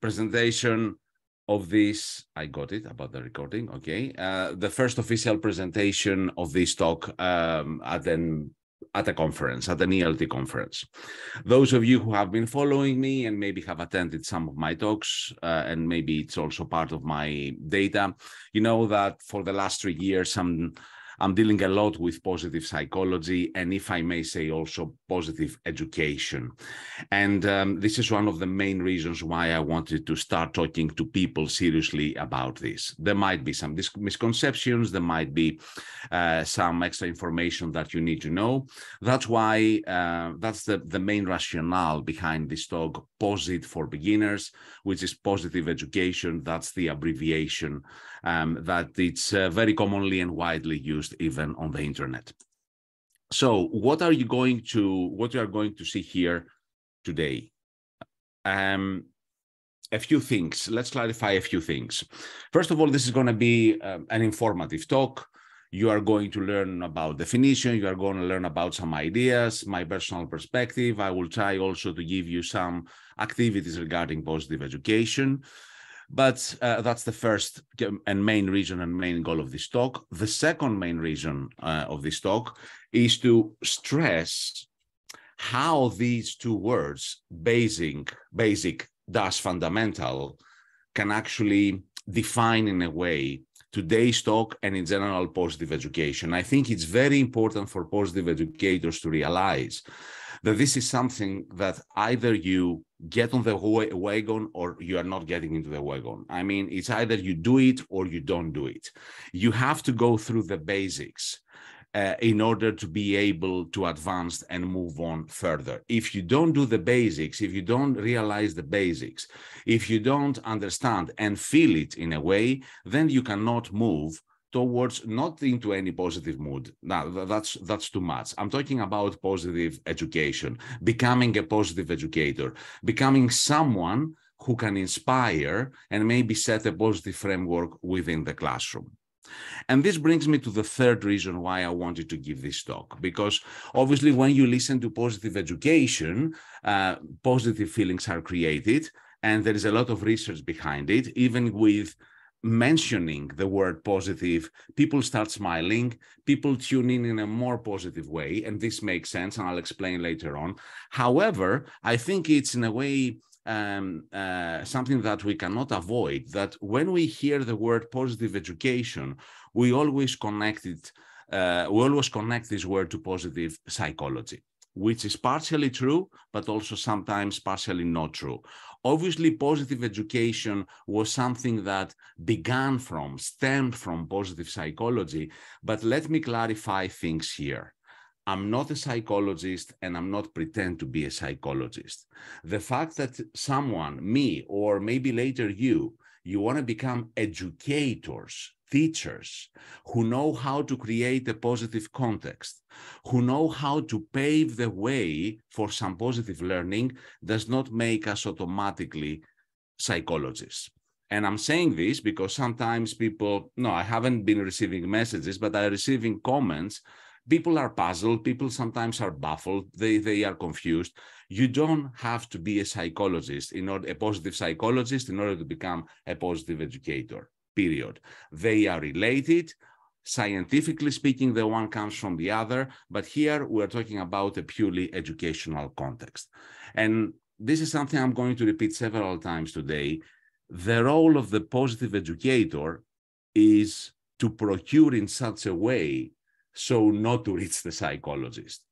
presentation of this. I got it about the recording. Okay. The first official presentation of this talk at a conference, at an ELT conference. Those of you who have been following me and maybe have attended some of my talks, and maybe it's also part of my data, you know that for the last 3 years, I'm dealing a lot with positive psychology, and if I may say also positive education. And this is one of the main reasons why I wanted to start talking to people seriously about this. There might be some misconceptions, there might be some extra information that you need to know. That's why, that's the main rationale behind this talk, POSIT for beginners, which is positive education. That's the abbreviation that it's very commonly and widely used even on the internet. So what are you going to see here today? A few things. Let's clarify a few things. First of all, this is going to be an informative talk. You are going to learn about definition. You are going to learn about some ideas, my personal perspective. I will try also to give you some activities regarding positive education. But that's the first and main reason and main goal of this talk. The second main reason of this talk is to stress how these two words, basic dash fundamental, can actually define in a way today's talk and in general positive education. I think it's very important for positive educators to realize that this is something that either you get on the wagon or you are not getting into the wagon. I mean, it's either you do it or you don't do it. You have to go through the basics in order to be able to advance and move on further. If you don't do the basics, if you don't realize the basics, if you don't understand and feel it in a way, then you cannot move towards not into any positive mood. Now, that's too much. I'm talking about positive education, becoming a positive educator, becoming someone who can inspire and maybe set a positive framework within the classroom. And this brings me to the third reason why I wanted to give this talk, because obviously when you listen to positive education, positive feelings are created, and there is a lot of research behind it. Even with mentioning the word positive, people start smiling, people tune in a more positive way, and this makes sense, and I'll explain later on. However, I think it's in a way something that we cannot avoid, that when we hear the word positive education, we always connect this word to positive psychology, which is partially true, but also sometimes partially not true. Obviously, positive education was something that stemmed from positive psychology, but let me clarify things here. I'm not a psychologist, and I'm not pretend to be a psychologist. The fact that someone, me, or maybe later you want to become educators, teachers, who know how to create a positive context, who know how to pave the way for some positive learning, does not make us automatically psychologists. And I'm saying this because sometimes people, no, I haven't been receiving messages, but I'm receiving comments. People are puzzled, people sometimes are baffled, they are confused. You don't have to be a psychologist, a positive psychologist, in order to become a positive educator, period. They are related. Scientifically speaking, the one comes from the other, but here we're talking about a purely educational context. And this is something I'm going to repeat several times today. The role of the positive educator is to procure in such a way so not to reach the psychologist.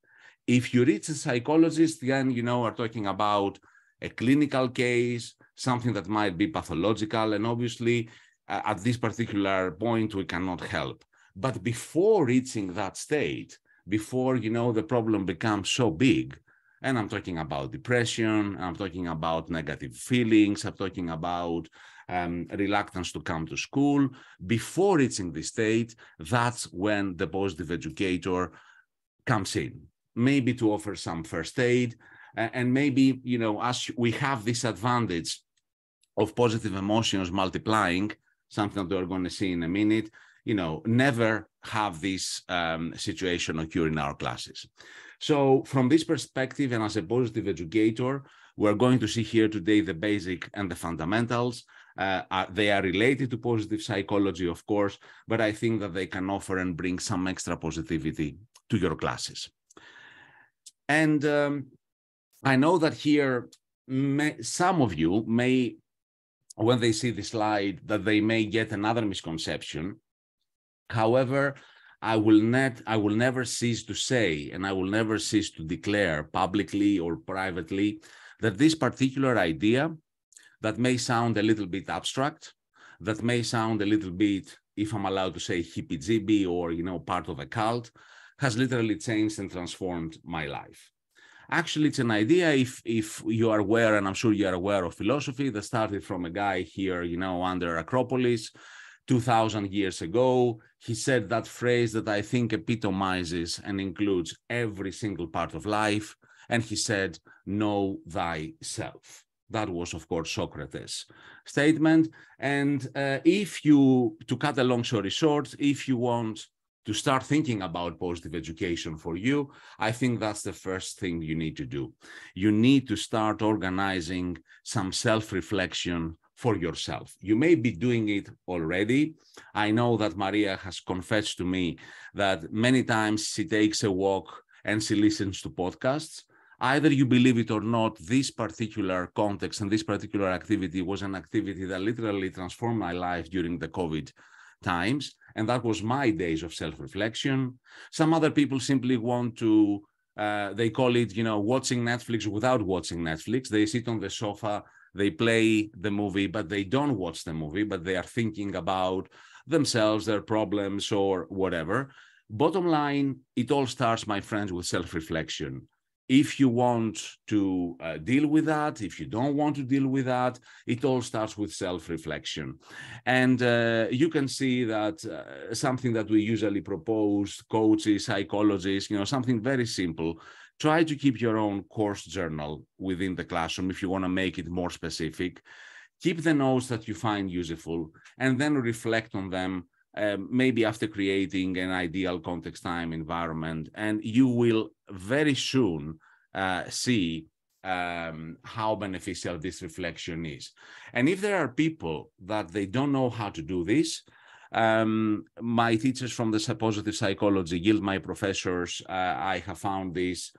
If you reach a psychologist, then are talking about a clinical case, something that might be pathological, and obviously at this particular point we cannot help. But before reaching that state, before the problem becomes so big, and I'm talking about depression, I'm talking about negative feelings, I'm talking about reluctance to come to school, before reaching this state, that's when the positive educator comes in, maybe to offer some first aid, and maybe, as we have this advantage of positive emotions multiplying, something that we're going to see in a minute, never have this situation occur in our classes. So from this perspective, and as a positive educator, We're going to see here today the basic and the fundamentals. They are related to positive psychology, of course, but I think that they can offer and bring some extra positivity to your classes. And I know that here, some of you may, when they see the slide, that they may get another misconception. However, I will never cease to say, and I will never cease to declare publicly or privately, that this particular idea that may sound a little bit abstract, that may sound a little bit, if I'm allowed to say, hippie-jibby or, part of a cult, has literally changed and transformed my life. Actually, it's an idea, if you are aware, and I'm sure you are aware of philosophy, that started from a guy here, under Acropolis, 2,000 years ago. He said that phrase that I think epitomizes and includes every single part of life. And he said, know thyself. That was, of course, Socrates' statement. And to cut a long story short, if you want to start thinking about positive education for you, I think that's the first thing you need to do. You need to start organizing some self-reflection for yourself. You may be doing it already. I know that Maria has confessed to me that many times she takes a walk and she listens to podcasts. Either you believe it or not, this particular context and this particular activity was an activity that literally transformed my life during the COVID times. And that was my days of self-reflection. Some other people simply want to, they call it, watching Netflix without watching Netflix. They sit on the sofa, they play the movie, but they don't watch the movie, but they are thinking about themselves, their problems, or whatever. Bottom line, it all starts, my friends, with self-reflection. If you want to deal with that, if you don't want to deal with that, it all starts with self-reflection. And you can see that something that we usually propose, coaches, psychologists, something very simple. Try to keep your own course journal within the classroom if you want to make it more specific. Keep the notes that you find useful and then reflect on them. Maybe after creating an ideal context time environment, and you will very soon see how beneficial this reflection is. And if there are people that they don't know how to do this, my teachers from the positive psychology, my professors, I have found this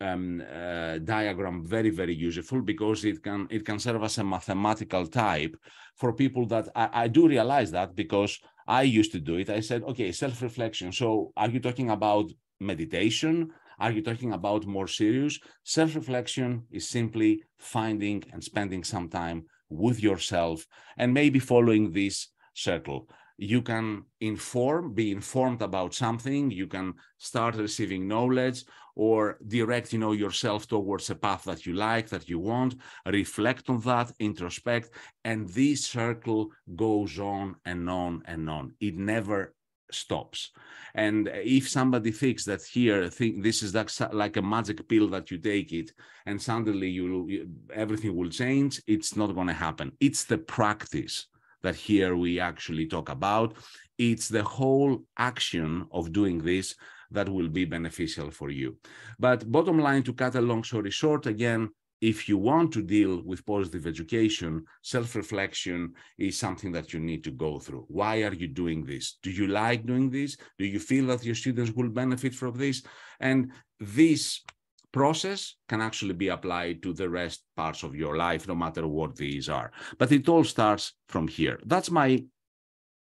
diagram very, very useful, because it can serve as a mathematical type for people that I do realize that, because I used to do it. I said, okay, self-reflection. So are you talking about meditation? Are you talking about more serious? Self-reflection is simply finding and spending some time with yourself and maybe following this circle. You can be informed about something. You can start receiving knowledge or direct, yourself towards a path that you like, that you want, reflect on that, introspect, and this circle goes on and on and on. It never stops. And if somebody thinks that this is like a magic pill that you take it and suddenly everything will change, it's not going to happen. It's the practice that here we actually talk about. It's the whole action of doing this that will be beneficial for you. But bottom line, to cut a long story short, again, if you want to deal with positive education, self-reflection is something that you need to go through. Why are you doing this? Do you like doing this? Do you feel that your students will benefit from this? And this process can actually be applied to the rest parts of your life, no matter what these are. But it all starts from here. That's my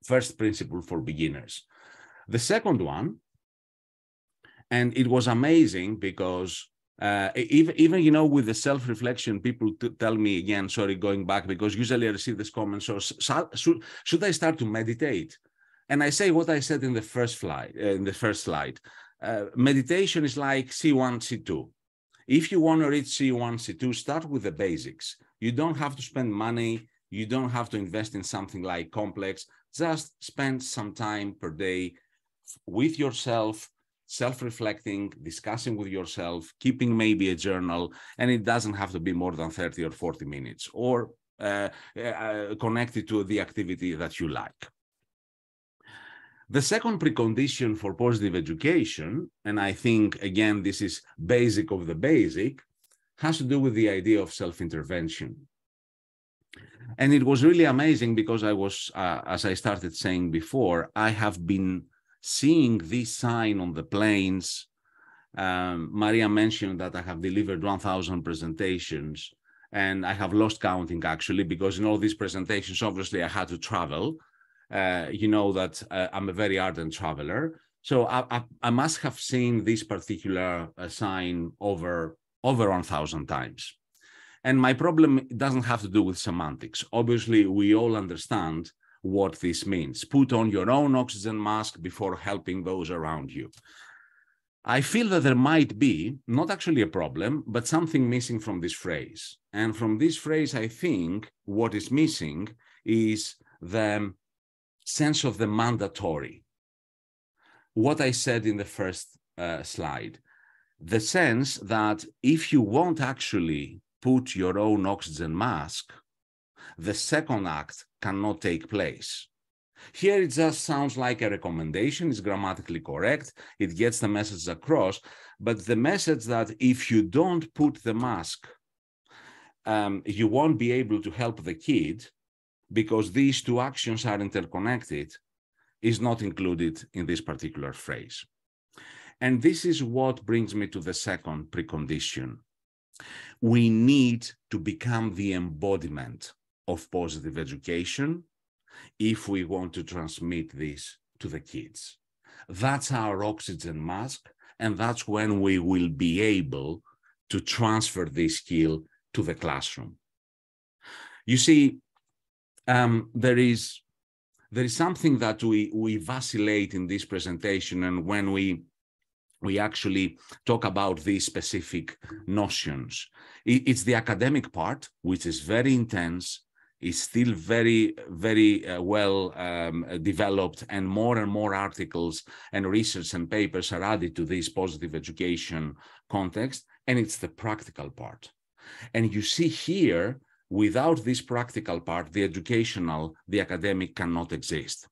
first principle for beginners. The second one, and it was amazing because even with the self-reflection, people tell me again, sorry, going back, because usually I receive this comment, so should I start to meditate? And I say what I said in the first slide. Meditation is like C1, C2. If you want to reach C1, C2, start with the basics. You don't have to spend money. You don't have to invest in something like complex. Just spend some time per day with yourself, self-reflecting, discussing with yourself, keeping maybe a journal, and it doesn't have to be more than 30 or 40 minutes, or connected to the activity that you like. The second precondition for positive education, and I think, again, this is basic of the basic, has to do with the idea of self-intervention. And it was really amazing because I was, as I started saying before, I have been seeing this sign on the planes. Maria mentioned that I have delivered 1,000 presentations, and I have lost counting actually, because in all these presentations, obviously I had to travel. You know that I'm a very ardent traveler. So I must have seen this particular sign over 1,000 times. And my problem doesn't have to do with semantics. Obviously, we all understand what this means. Put on your own oxygen mask before helping those around you. I feel that there might be, not actually a problem, but something missing from this phrase. And from this phrase, I think what is missing is the sense of the mandatory. What I said in the first slide, the sense that if you won't actually put your own oxygen mask, the second act cannot take place. Here it just sounds like a recommendation, it's grammatically correct, it gets the message across, but the message that if you don't put the mask, you won't be able to help the kid because these two actions are interconnected, is not included in this particular phrase. And this is what brings me to the second precondition. We need to become the embodiment of positive education if we want to transmit this to the kids. That's our oxygen mask, and that's when we will be able to transfer this skill to the classroom. You see, there is something that we vacillate in this presentation, and when we actually talk about these specific notions. It's the academic part, which is very intense, is still very, very well developed, and more articles and research and papers are added to this positive education context, and it's the practical part. And you see here, without this practical part, the academic cannot exist.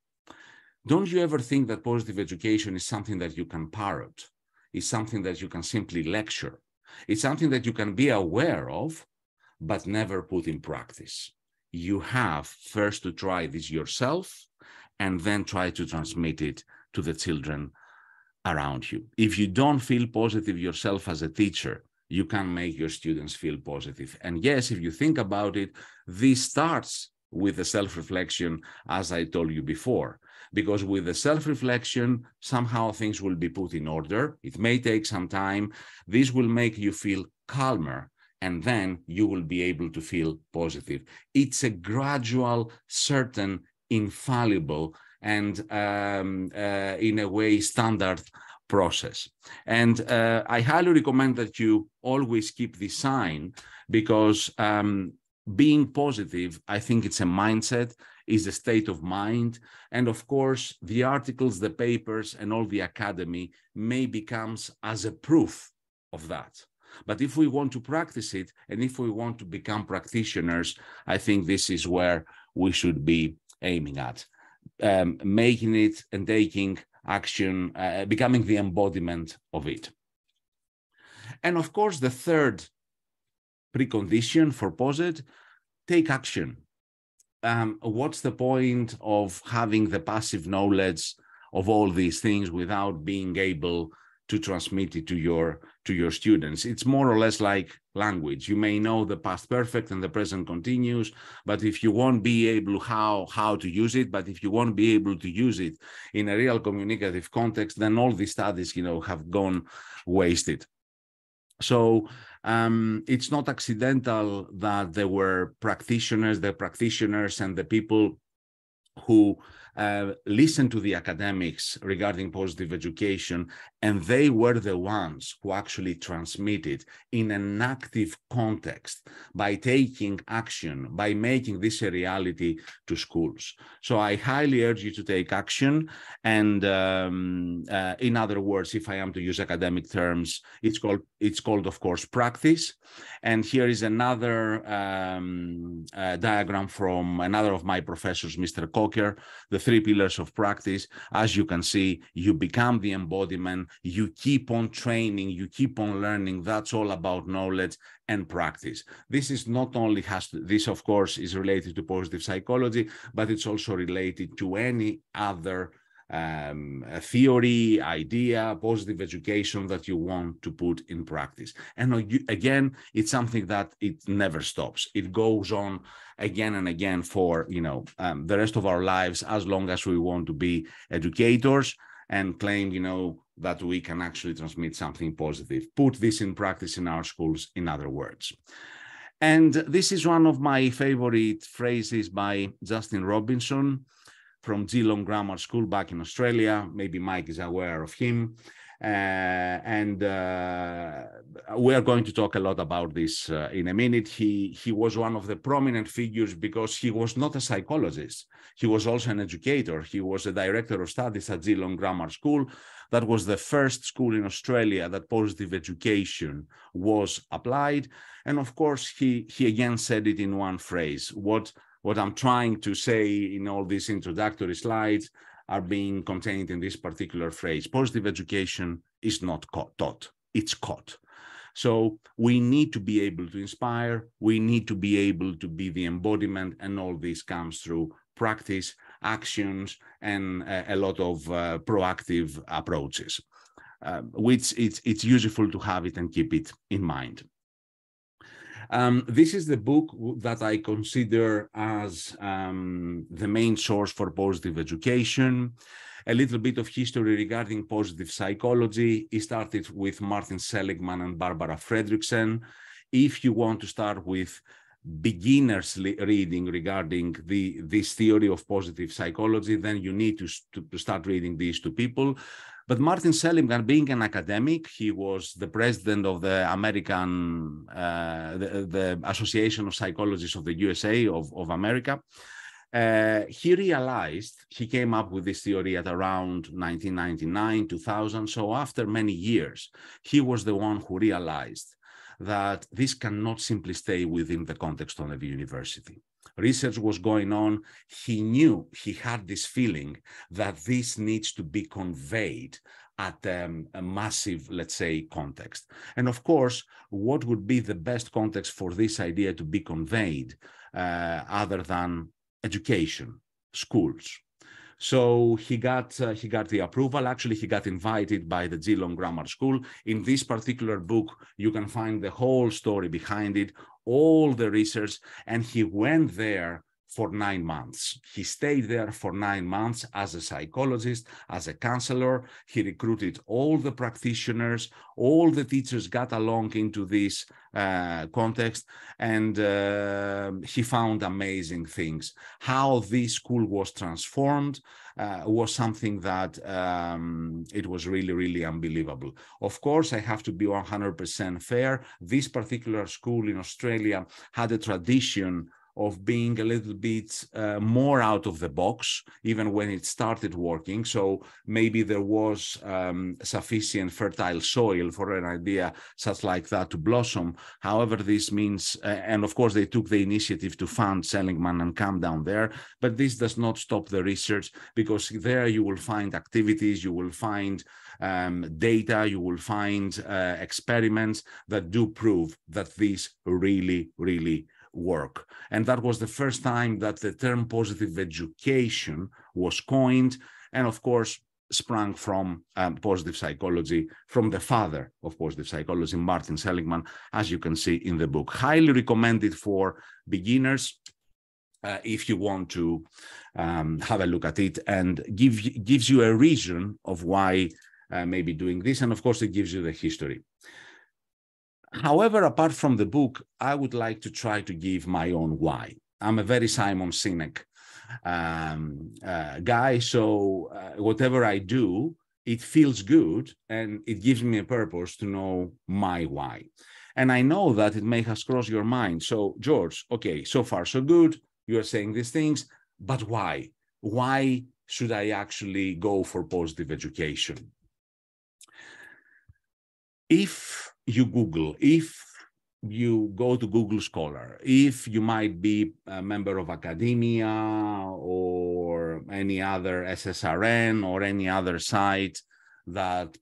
Don't you ever think that positive education is something that you can parrot? It's something that you can simply lecture. It's something that you can be aware of, but never put in practice. You have first to try this yourself and then try to transmit it to the children around you. If you don't feel positive yourself as a teacher, you can make your students feel positive. And yes, if you think about it, this starts with the self-reflection, as I told you before. Because with the self-reflection, somehow things will be put in order. It may take some time. This will make you feel calmer, and then you will be able to feel positive. It's a gradual, certain, infallible, and in a way, standard process. And I highly recommend that you always keep this sign, because being positive, I think it's a mindset, is a state of mind. And of course, the articles, the papers, and all the academy may become as a proof of that. But if we want to practice it, and if we want to become practitioners, I think this is where we should be aiming at, making it and taking action, becoming the embodiment of it. And of course, the third precondition for POSIT, take action. What's the point of having the passive knowledge of all these things without being able to transmit it to your students? It's more or less like language. You may know the past perfect and the present continuous, but if you won't be able how to use it, but if you won't be able to use it in a real communicative context, then all these studies, have gone wasted. So it's not accidental that there were practitioners and the people who listened to the academics regarding positive education, and they were the ones who actually transmitted in an active context by taking action, by making this a reality to schools. So I highly urge you to take action. And in other words, if I am to use academic terms, it's called, of course, practice. And here is another diagram from another of my professors, Mr. Cocker. The three pillars of practice. As you can see, you become the embodiment, you keep on training, you keep on learning. That's all about knowledge and practice. This is not only this of course is related to positive psychology, but it's also related to any other a theory, idea, positive education that you want to put in practice. And again, it's something that it never stops. It goes on again and again for the rest of our lives, as long as we want to be educators and claim that we can actually transmit something positive, put this in practice in our schools, in other words. And this is one of my favorite phrases by Justin Robinson from Geelong Grammar School back in Australia. Maybe Mike is aware of him. We are going to talk a lot about this in a minute. He was one of the prominent figures because he was not a psychologist. He was also an educator. He was a director of studies at Geelong Grammar School. That was the first school in Australia that positive education was applied. And of course, he again said it in one phrase. What I'm trying to say in all these introductory slides are being contained in this particular phrase. Positive education is not taught, it's caught. So we need to be able to inspire, we need to be able to be the embodiment, and all this comes through practice, actions, and a lot of proactive approaches, which it's useful to have it and keep it in mind. This is the book that I consider as the main source for positive education. A little bit of history regarding positive psychology. It started with Martin Seligman and Barbara Fredrickson. If you want to start with beginners reading regarding this theory of positive psychology, then you need to start reading these two people. But Martin Seligman, being an academic, he was the president of the American, the Association of Psychologists of the USA, of America. He came up with this theory at around 1999, 2000. So after many years, he was the one who realized that this cannot simply stay within the context of the university. Research was going on. He knew, he had this feeling that this needs to be conveyed at a massive, let's say, context. And of course, what would be the best context for this idea to be conveyed other than education, schools? So he got the approval. Actually, he got invited by the Geelong Grammar School. In this particular book, you can find the whole story behind it, all the research, and he went there for 9 months. He stayed there for 9 months as a psychologist, as a counselor. He recruited all the practitioners, all the teachers got along into this context, and he found amazing things. How this school was transformed was something that it was really, really unbelievable. Of course, I have to be 100% fair. This particular school in Australia had a tradition of being a little bit more out of the box, even when it started working. So maybe there was sufficient fertile soil for an idea such like that to blossom. However, this means, and of course they took the initiative to fund Seligman and come down there, but this does not stop the research, because there you will find activities, you will find data, you will find experiments that do prove that this really, really work. And that was the first time that the term positive education was coined, and of course sprang from positive psychology, from the father of positive psychology, Martin Seligman, as you can see in the book. Highly recommended for beginners if you want to have a look at it, and gives you a reason of why maybe doing this, and of course it gives you the history. However, apart from the book, I would like to try to give my own why. I'm a very Simon Sinek guy, so whatever I do, it feels good and it gives me a purpose to know my why. And I know that it may have crossed your mind. So, George, okay, so far so good. You are saying these things, but why? Why should I actually go for positive education? If you Google, if you go to Google Scholar, if you might be a member of academia or or any other SSRN or any other site that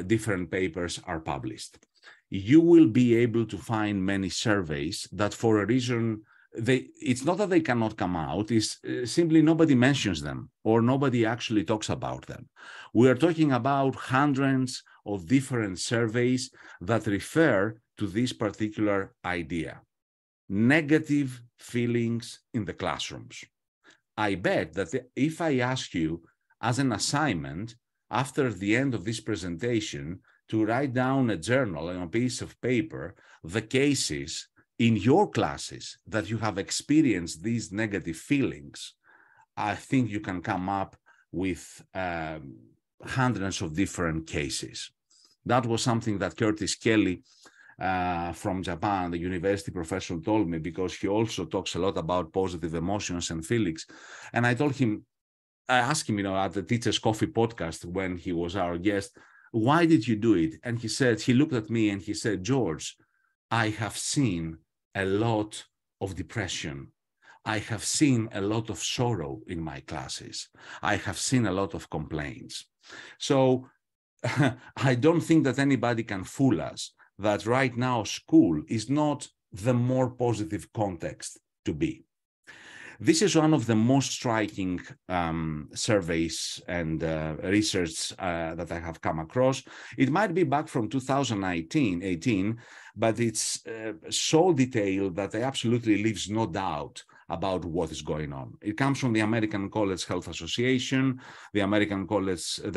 different papers are published. You will be able to find many surveys that for a reason, it's not that they cannot come out, it's simply nobody mentions them or nobody actually talks about them. We are talking about hundreds of different surveys that refer to this particular idea: negative feelings in the classrooms. I bet that if I ask you as an assignment after the end of this presentation to write down a journal and a piece of paper, the cases in your classes that you have experienced these negative feelings, I think you can come up with hundreds of different cases. That was something that Curtis Kelly from Japan, the university professor, told me, because he also talks a lot about positive emotions and feelings. And I asked him, at the Teacher's Coffee podcast when he was our guest, why did you do it? And he looked at me and he said, George, I have seen a lot of depression. I have seen a lot of sorrow in my classes. I have seen a lot of complaints. So I don't think that anybody can fool us that right now school is not the more positive context to be. This is one of the most striking surveys and research that I have come across. It might be back from 2018, but it's so detailed that it absolutely leaves no doubt about what is going on. It comes from the American College Health Association, the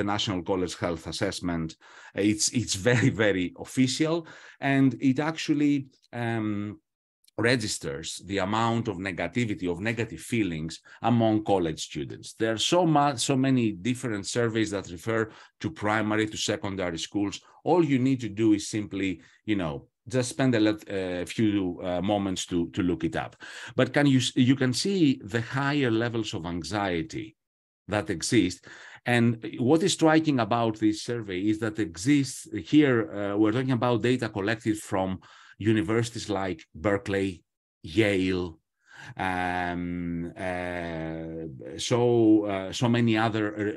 National College Health Assessment. It's very, very official, and it actually registers the amount of negativity, of negative feelings among college students. There are so many different surveys that refer to primary, to secondary schools. All you need to do is simply, just spend a few moments to look it up. But you can see the higher levels of anxiety that exist. And what is striking about this survey is that exists here, we're talking about data collected from universities like Berkeley, Yale, so many other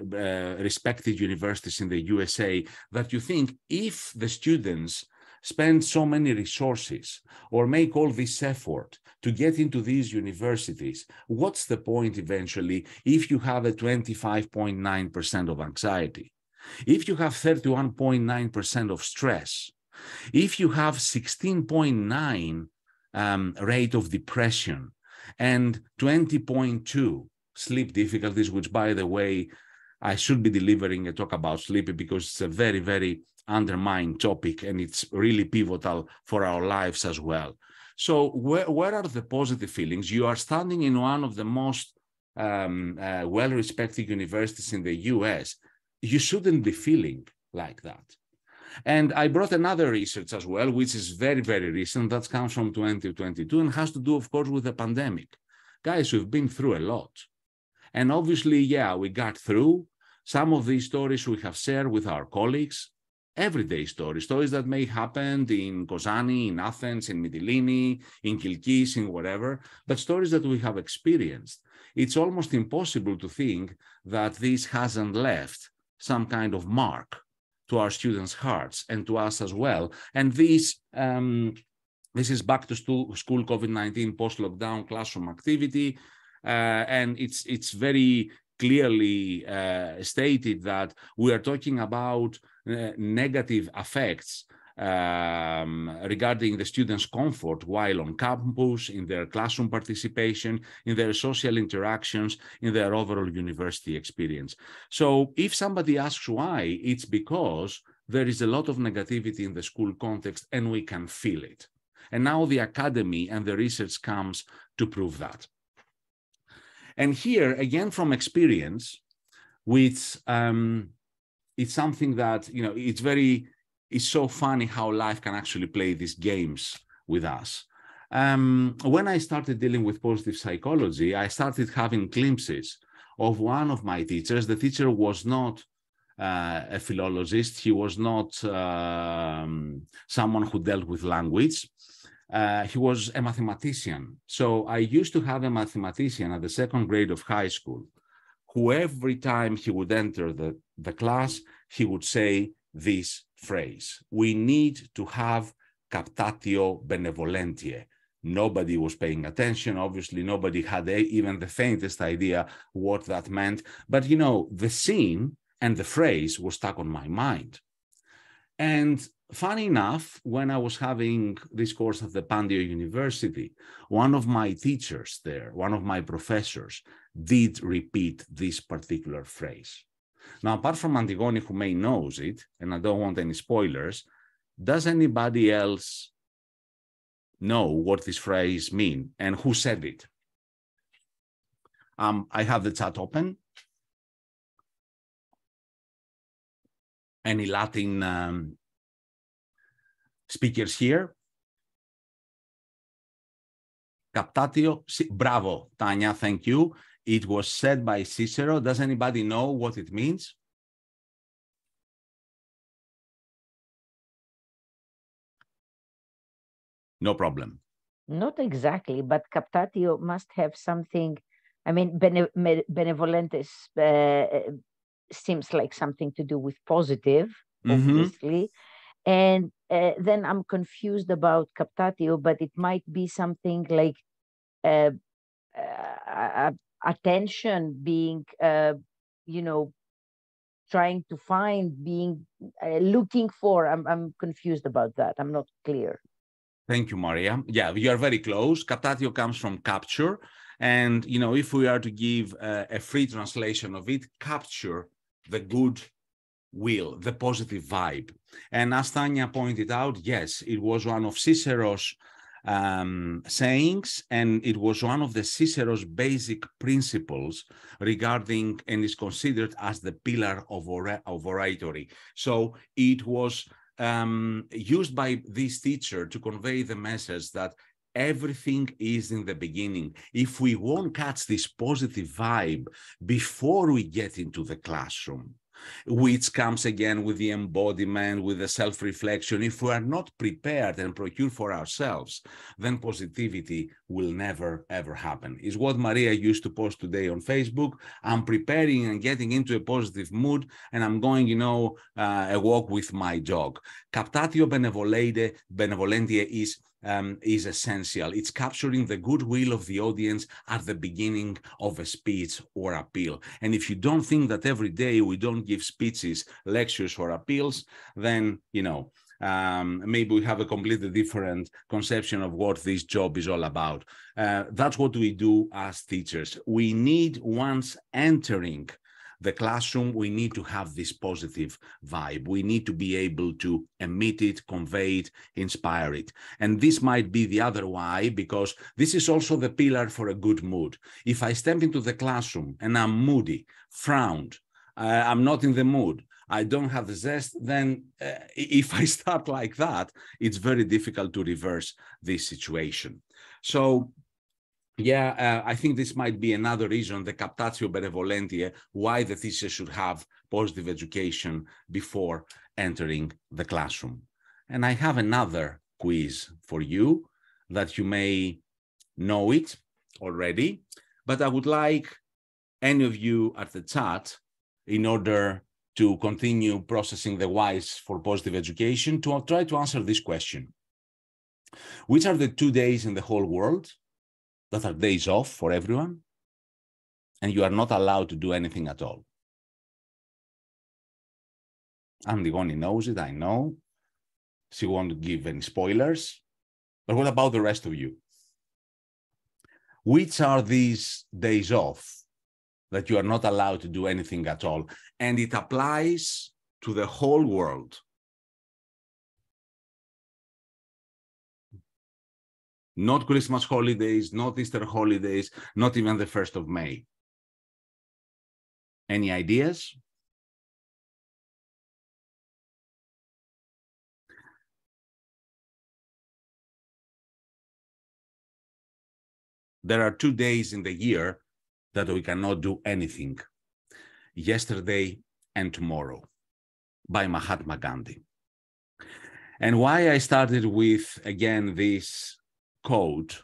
respected universities in the USA, that you think if the students spend so many resources or make all this effort to get into these universities, what's the point eventually if you have a 25.9% of anxiety, if you have 31.9% of stress, if you have 16.9 rate of depression and 20.2 sleep difficulties, which, by the way, I should be delivering a talk about sleep because it's a very, very undermined topic and it's really pivotal for our lives as well. So where are the positive feelings? You are standing in one of the most well-respected universities in the US. You shouldn't be feeling like that. And I brought another research as well, which is very, very recent. That comes from 2022 and has to do, of course, with the pandemic. Guys, we've been through a lot. And obviously, yeah, we got through. Some of these stories we have shared with our colleagues, everyday stories that may happen in Kozani, in Athens, in Mytilene, in Kilkis, in whatever, but stories that we have experienced. It's almost impossible to think that this hasn't left some kind of mark to our students' hearts and to us as well. And this is back to school COVID-19 post-lockdown classroom activity. And it's very clearly stated that we are talking about negative effects regarding the students' comfort while on campus, in their classroom participation, in their social interactions, in their overall university experience. So if somebody asks why, it's because there is a lot of negativity in the school context and we can feel it. And now the academy and the research comes to prove that. And here, again, from experience, which it's something that, it's so funny how life can actually play these games with us. When I started dealing with positive psychology, I started having glimpses of one of my teachers. The teacher was not a philologist. He was not someone who dealt with language. He was a mathematician. So I used to have a mathematician at the second grade of high school who every time he would enter the class, he would say this phrase: we need to have captatio benevolentiae. Nobody was paying attention. Obviously, nobody had even the faintest idea what that meant. But, you know, the scene and the phrase was stuck on my mind. And funny enough, when I was having this course at the Pandio University, one of my teachers there, one of my professors, did repeat this particular phrase. Now, apart from Antigone, who may knows it, and I don't want any spoilers, does anybody else know what this phrase means and who said it? I have the chat open. Any Latin speakers here? Captatio, bravo, Tanya, thank you. It was said by Cicero. Does anybody know what it means? No problem. Not exactly, but captatio must have something. I mean, benevolentes seems like something to do with positive, obviously. And then I'm confused about captatio, but it might be something like attention, being, you know, trying to find, being, looking for. I'm confused about that. I'm not clear. Thank you, Maria. Yeah, you are very close. Captatio comes from capture. And, you know, if we are to give a free translation of it, capture the good will, the positive vibe. And as Tanya pointed out, yes, it was one of Cicero's sayings, and it was one of the Cicero's basic principles regarding, and is considered as the pillar of oratory. So it was used by this teacher to convey the message that everything is in the beginning. If we won't catch this positive vibe before we get into the classroom, which comes again with the embodiment, with the self-reflection, if we are not prepared and procure for ourselves, then positivity will never, ever happen. Is what Maria used to post today on Facebook. I'm preparing and getting into a positive mood, and I'm going, you know, a walk with my dog. Captatio benevolentiae is essential. It's capturing the goodwill of the audience at the beginning of a speech or appeal. And if you don't think that every day we don't give speeches, lectures, or appeals, then, you know, maybe we have a completely different conception of what this job is all about. That's what we do as teachers. We need, once entering the classroom, we need to have this positive vibe. We need to be able to emit it, convey it, inspire it. And this might be the other why, because this is also the pillar for a good mood. If I step into the classroom and I'm moody, frowned, I'm not in the mood, I don't have the zest, then if I start like that, it's very difficult to reverse this situation. So, yeah, I think this might be another reason, the captatio benevolentiae, why the teacher should have positive education before entering the classroom. And I have another quiz for you that you may know it already, but I would like any of you at the chat, in order to continue processing the whys for positive education, to try to answer this question. Which are the 2 days in the whole world that are days off for everyone, and you are not allowed to do anything at all? Antigone knows it, I know. She won't give any spoilers. But what about the rest of you? Which are these days off that you are not allowed to do anything at all? And it applies to the whole world. Not Christmas holidays, not Easter holidays, not even the 1st of May. Any ideas? There are 2 days in the year that we cannot do anything. Yesterday and tomorrow, by Mahatma Gandhi. And why I started with, again, this quote,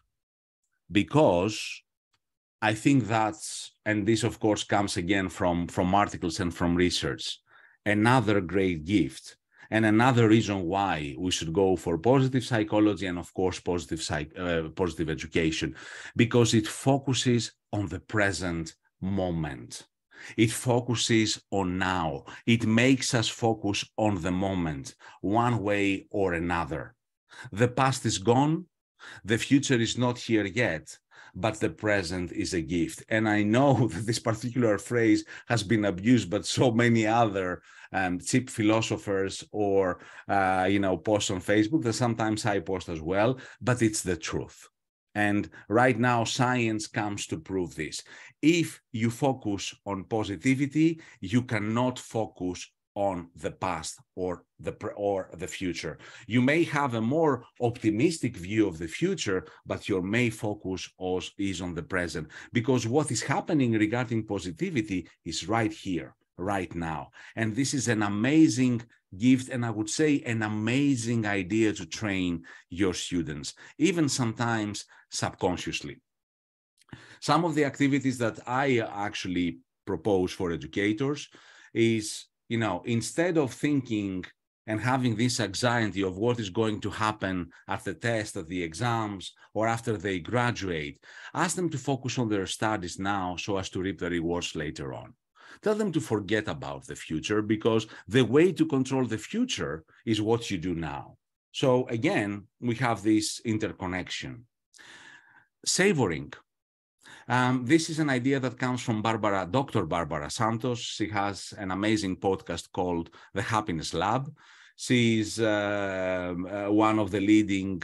because I think that's, and this of course comes again from articles and from research, another great gift and another reason why we should go for positive psychology and of course positive education, because it focuses on the present moment. It focuses on now. It makes us focus on the moment, one way or another. The past is gone. The future is not here yet, but the present is a gift. And I know that this particular phrase has been abused, but so many other cheap philosophers or, posts on Facebook that sometimes I post as well, but it's the truth. And right now, science comes to prove this. If you focus on positivity, you cannot focus on the past or the future. You may have a more optimistic view of the future, but your main focus is on the present, because what is happening regarding positivity is right here, right now. And this is an amazing gift, and I would say an amazing idea to train your students, even sometimes subconsciously. Some of the activities that I actually propose for educators is, instead of thinking and having this anxiety of what is going to happen at the test, at the exams, or after they graduate, ask them to focus on their studies now so as to reap the rewards later on. Tell them to forget about the future, because the way to control the future is what you do now. So again, we have this interconnection. Savoring. This is an idea that comes from Dr. Barbara Santos. She has an amazing podcast called The Happiness Lab. She's one of the leading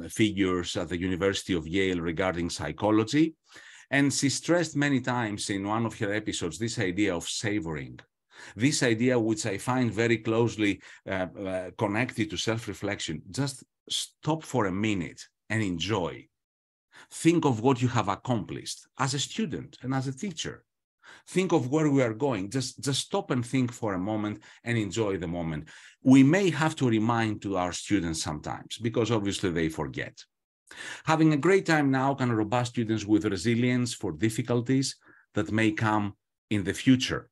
figures at the University of Yale regarding psychology. And she stressed many times in one of her episodes this idea of savoring. This idea, which I find very closely connected to self-reflection. Just stop for a minute and enjoy. Think of what you have accomplished as a student and as a teacher. Think of where we are going. Just stop and think for a moment and enjoy the moment. We may have to remind to our students sometimes, because obviously they forget. Having a great time now can robust students with resilience for difficulties that may come in the future.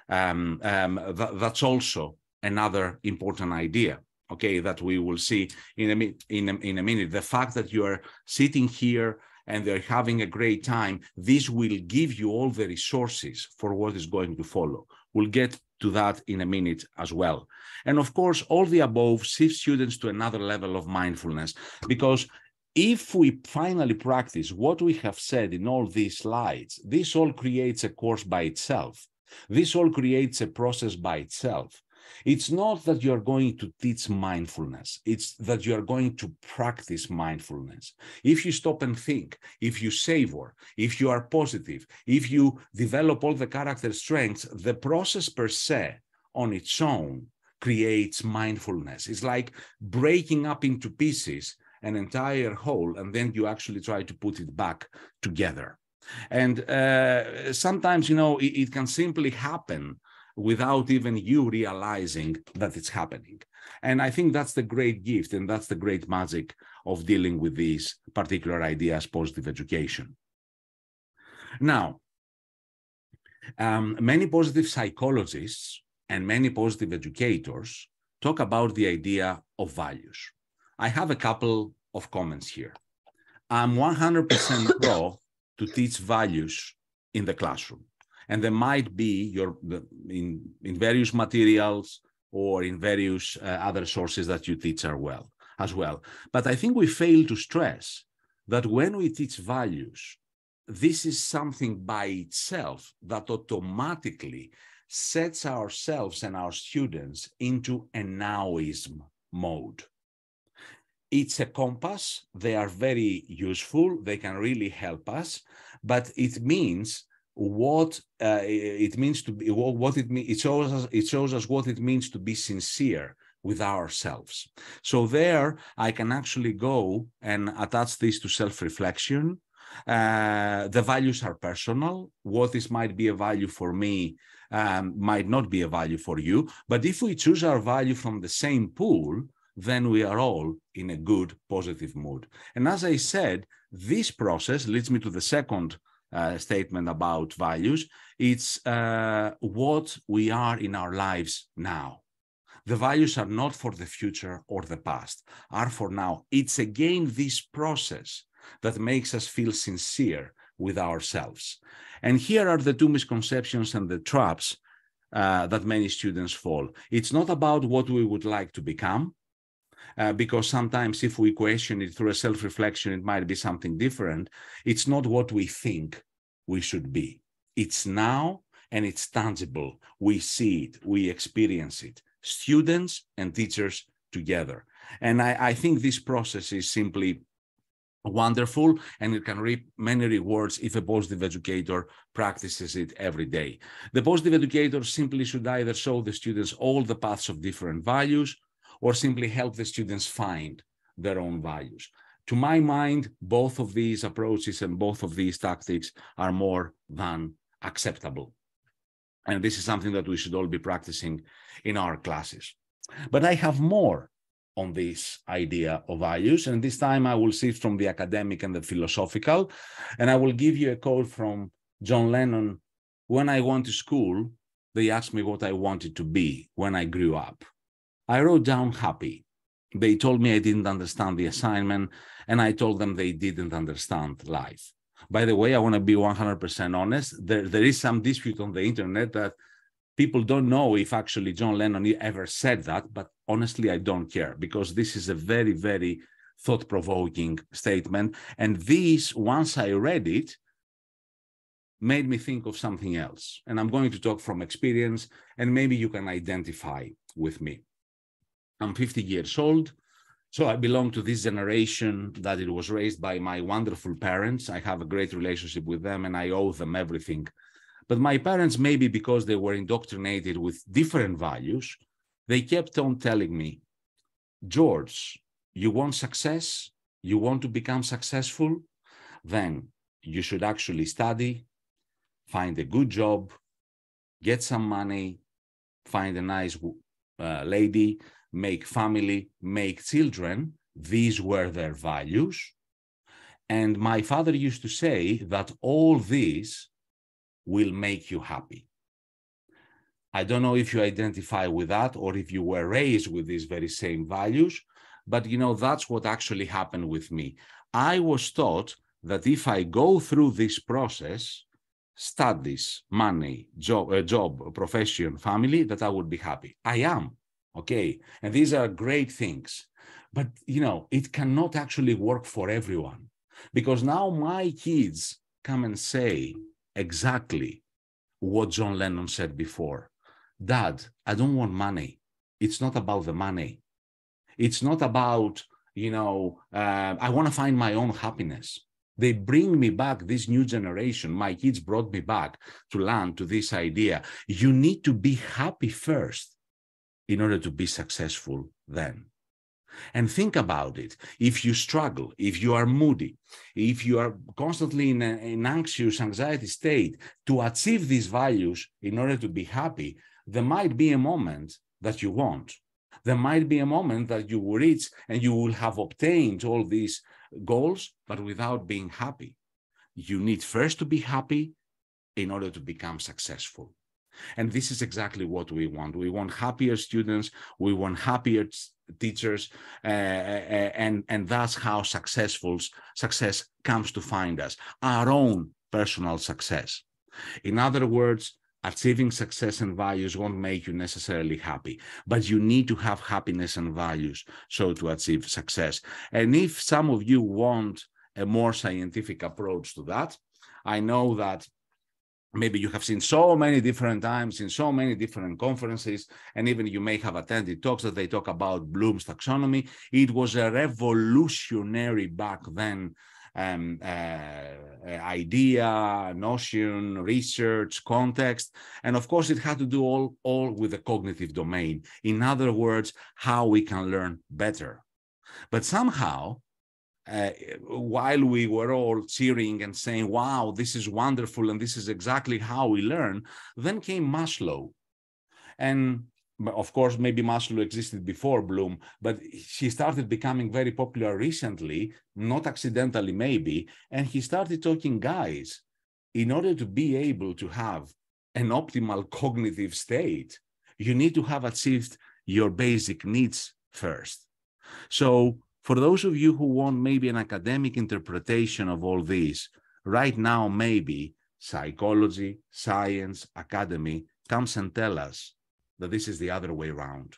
That's also another important idea, okay, that we will see in a minute. The fact that you are sitting here and they're having a great time, this will give you all the resources for what is going to follow. We'll get to that in a minute as well. And of course, all the above shift students to another level of mindfulness, because if we finally practice what we have said in all these slides, this all creates a course by itself. This all creates a process by itself. It's not that you're going to teach mindfulness. It's that you're going to practice mindfulness. If you stop and think, if you savor, if you are positive, if you develop all the character strengths, the process per se on its own creates mindfulness. It's like breaking up into pieces an entire whole, and then you actually try to put it back together. And sometimes, it can simply happen without even you realizing that it's happening. And I think that's the great gift, and that's the great magic of dealing with these particular ideas, positive education. Now, many positive psychologists and many positive educators talk about the idea of values. I have a couple of comments here. I'm 100% pro to teach values in the classroom. And there might be in various materials or in various other sources that you teach as well. But I think we fail to stress that when we teach values, this is something by itself that automatically sets ourselves and our students into a nowism mode. It's a compass. They are very useful. They can really help us, but it means what it means to be, what it means. It shows us what it means to be sincere with ourselves. So there, I can actually go and attach this to self-reflection. The values are personal. What might be a value for me might not be a value for you. But if we choose our value from the same pool, then we are all in a good, positive mood. And as I said, this process leads me to the second statement about values. It's what we are in our lives now. The values are not for the future or the past, are for now. It's again this process that makes us feel sincere with ourselves. And here are the two misconceptions and the traps that many students fall. It's not about what we would like to become, because sometimes if we question it through a self-reflection, it might be something different. It's not what we think we should be. It's now, and it's tangible. We see it, we experience it, students and teachers together. And I think this process is simply wonderful, and it can reap many rewards if a positive educator practices it every day. The positive educator simply should either show the students all the paths of different values, or simply help the students find their own values. To my mind, both of these approaches and both of these tactics are more than acceptable. And this is something that we should all be practicing in our classes. But I have more on this idea of values, and this time I will shift from the academic and the philosophical, and I will give you a quote from John Lennon. When I went to school, they asked me what I wanted to be when I grew up. I wrote down happy. They told me I didn't understand the assignment, and I told them they didn't understand life. By the way, I want to be 100% honest. There is some dispute on the internet that people don't know if actually John Lennon ever said that, but honestly, I don't care, because this is a very, very thought-provoking statement. And this, once I read it, made me think of something else. And I'm going to talk from experience, and maybe you can identify with me. I'm 50 years old, so I belong to this generation that it was raised by my wonderful parents. I have a great relationship with them, and I owe them everything. But my parents, maybe because they were indoctrinated with different values, they kept on telling me, George, you want success? You want to become successful? Then you should actually study, find a good job, get some money, find a nice lady, make family, make children. These were their values. And my father used to say that all these will make you happy. I don't know if you identify with that or if you were raised with these very same values, but you know, that's what actually happened with me. I was taught that if I go through this process, studies, money, job, profession, family, that I would be happy. I am, okay? And these are great things, but you know, it cannot actually work for everyone, because now my kids come and say exactly what John Lennon said before. Dad, I don't want money. It's not about the money. It's not about, you know, I want to find my own happiness. They bring me back, this new generation. My kids brought me back to land to this idea. You need to be happy first in order to be successful then. And think about it. If you struggle, if you are moody, if you are constantly in an anxious anxiety state, to achieve these values in order to be happy, there might be a moment that you won't. There might be a moment that you will reach and you will have obtained all these goals, but without being happy. You need first to be happy in order to become successful. And this is exactly what we want. We want happier students. We want happier teachers. And that's how success comes to find us, our own personal success. In other words, achieving success and values won't make you necessarily happy, but you need to have happiness and values so to achieve success. And if some of you want a more scientific approach to that, I know that maybe you have seen so many different times in so many different conferences, and even you may have attended talks that they talk about Bloom's taxonomy. It was a revolutionary back then idea, notion, research, context. And of course, it had to do all with the cognitive domain. In other words, how we can learn better. But somehow, while we were all cheering and saying, wow, this is wonderful, and this is exactly how we learn, then came Maslow. And of course, maybe Maslow existed before Bloom, but he started becoming very popular recently, not accidentally maybe, and he started talking, guys, in order to be able to have an optimal cognitive state, you need to have achieved your basic needs first. So for those of you who want maybe an academic interpretation of all these, right now maybe psychology, science, academy comes and tell us that this is the other way around,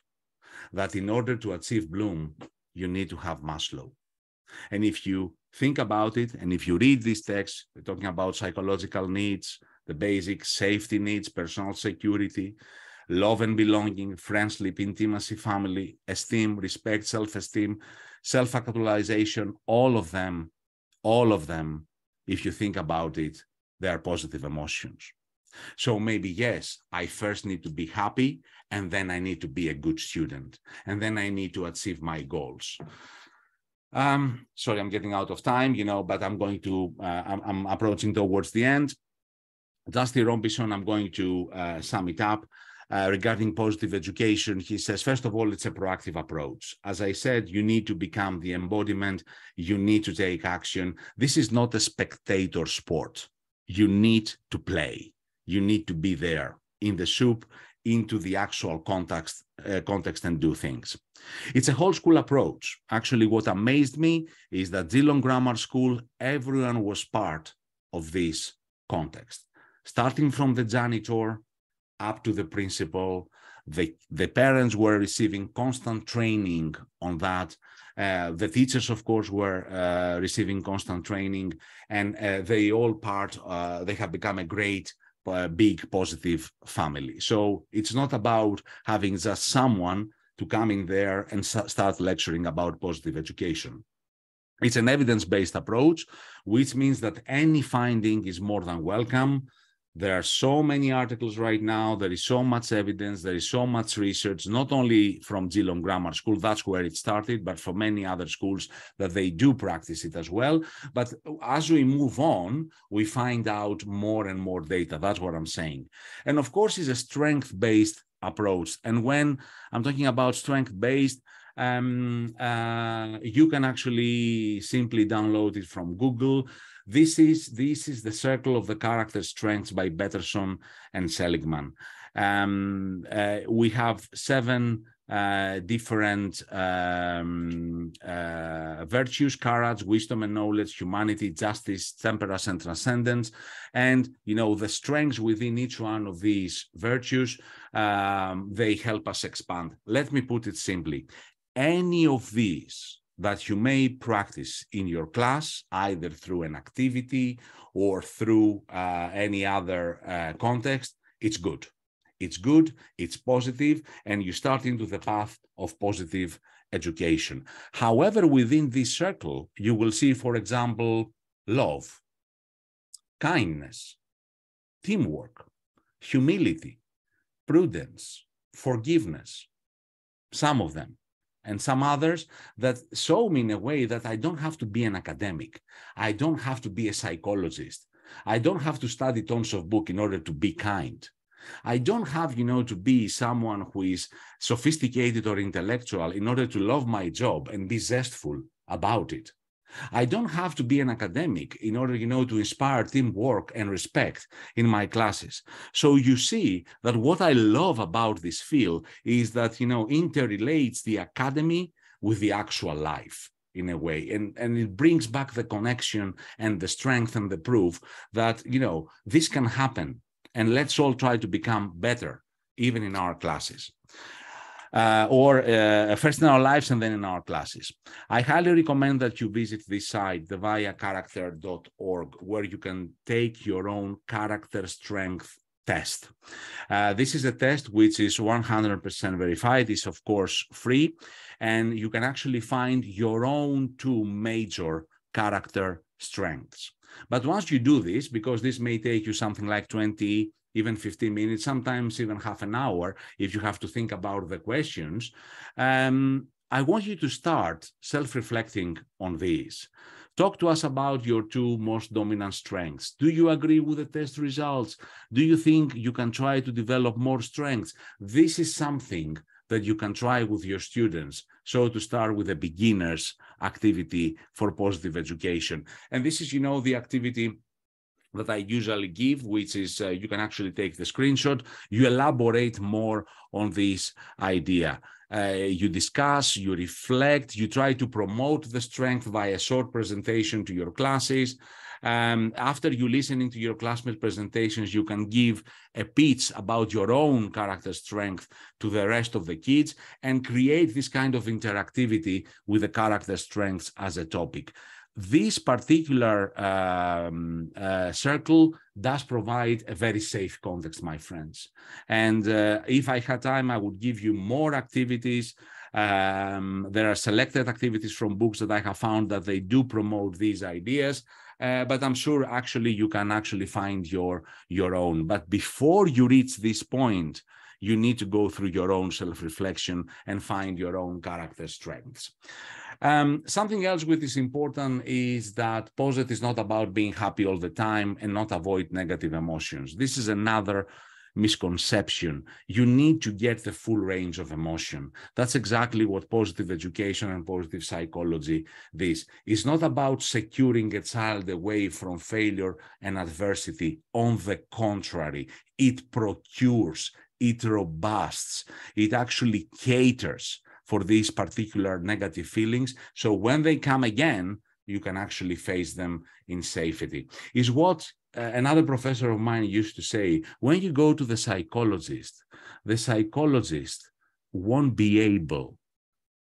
that in order to achieve Bloom, you need to have Maslow. And if you think about it, and if you read these texts, we're talking about psychological needs, the basic safety needs, personal security, love and belonging, friendship, intimacy, family, esteem, respect, self-esteem, self-actualization, all of them, if you think about it, they are positive emotions. So maybe, yes, I first need to be happy, and then I need to be a good student, and then I need to achieve my goals. Sorry, I'm getting out of time, but I'm going to, I'm approaching towards the end. Dusty Robinson, I'm going to sum it up. Regarding positive education, he says, first of all, it's a proactive approach. As I said, you need to become the embodiment. You need to take action. This is not a spectator sport. You need to play. You need to be there in the soup, into the actual context and do things. It's a whole school approach. Actually, what amazed me is that Geelong Grammar School, everyone was part of this context, starting from the janitor up to the principal. The parents were receiving constant training on that. The teachers, of course, were receiving constant training, and they have become a great, big, positive family. So it's not about having just someone to come in there and start lecturing about positive education. It's an evidence-based approach, which means that any finding is more than welcome. There are so many articles right now. There is so much evidence. There is so much research, not only from Geelong Grammar School, that's where it started, but from many other schools that they do practice it as well. But as we move on, we find out more and more data. That's what I'm saying. And of course, it's a strength-based approach. And when I'm talking about strength-based, you can actually simply download it from Google. This is the circle of the character strengths by Betterson and Seligman. We have 7 different virtues: courage, wisdom and knowledge, humanity, justice, temperance and transcendence. And the strengths within each one of these virtues, they help us expand. Let me put it simply. Any of these that you may practice in your class, either through an activity or through any other context, it's good. It's good, it's positive, and you start into the path of positive education. However, within this circle, you will see, for example, love, kindness, teamwork, humility, prudence, forgiveness, some of them. And some others that show me in a way that I don't have to be an academic. I don't have to be a psychologist. I don't have to study tons of books in order to be kind. I don't have, to be someone who is sophisticated or intellectual in order to love my job and be zestful about it. I don't have to be an academic in order, to inspire teamwork and respect in my classes. So you see that what I love about this field is that, interrelates the academy with the actual life in a way. And it brings back the connection and the strength and the proof that, this can happen. And let's all try to become better, even in our classes. First in our lives and then in our classes. I highly recommend that you visit this site, theviacharacter.org, where you can take your own character strength test. This is a test which is 100% verified. It's, of course, free, and you can actually find your own 2 major character strengths. But once you do this, because this may take you something like 20, even 15 minutes, sometimes even half an hour, if you have to think about the questions, I want you to start self-reflecting on these. Talk to us about your 2 most dominant strengths. Do you agree with the test results? Do you think you can try to develop more strengths? This is something that you can try with your students. So to start with a beginner's activity for positive education. And this is, the activity that I usually give, which is you can actually take the screenshot, you elaborate more on this idea. You discuss, you reflect, you try to promote the strength via short presentation to your classes. After you listening to your classmate presentations, you can give a pitch about your own character strength to the rest of the kids and create this kind of interactivity with the character strengths as a topic. This particular circle does provide a very safe context, my friends. And if I had time, I would give you more activities. There are selected activities from books that I have found that they do promote these ideas. But I'm sure actually you can actually find your own. But before you reach this point, you need to go through your own self-reflection and find your own character strengths. Something else which is important is that positive is not about being happy all the time and not avoid negative emotions. This is another misconception. You need to get the full range of emotion. That's exactly what positive education and positive psychology is. It's not about securing a child away from failure and adversity. On the contrary, it procures, it robusts, it actually caters for these particular negative feelings. So when they come again, you can actually face them in safety. Is what another professor of mine used to say: when you go to the psychologist won't be able